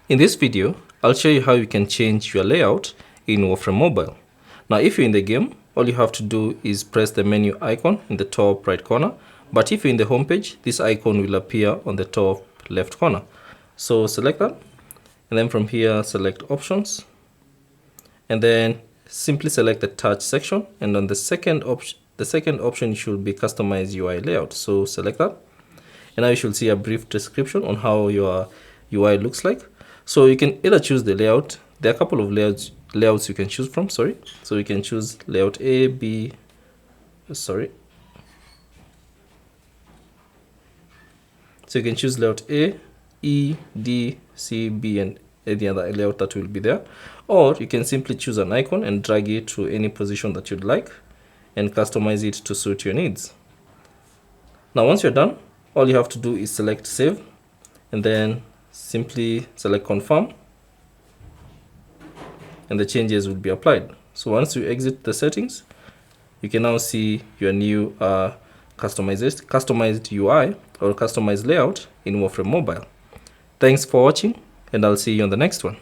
In this video, I'll show you how you can change your layout in Warframe Mobile. Now, if you're in the game, all you have to do is press the menu icon in the top right corner. But if you're in the home page, this icon will appear on the top left corner. So select that, and then from here, select options, and then simply select the touch section. And on the second option should be customize UI layout. So select that, and now you should see a brief description on how your UI looks like. So you can either choose the layout. There are a couple of layouts you can choose from, so you can choose layout A, B, so you can choose layout A, E, D, C, B, and any other layout that will be there. Or you can simply choose an icon and drag it to any position that you'd like and customize it to suit your needs. Now, once you're done, all you have to do is select save, and then simply select confirm, and the changes will be applied. So once you exit the settings, you can now see your new customized UI or customized layout in Warframe Mobile. Thanks for watching, and I'll see you on the next one.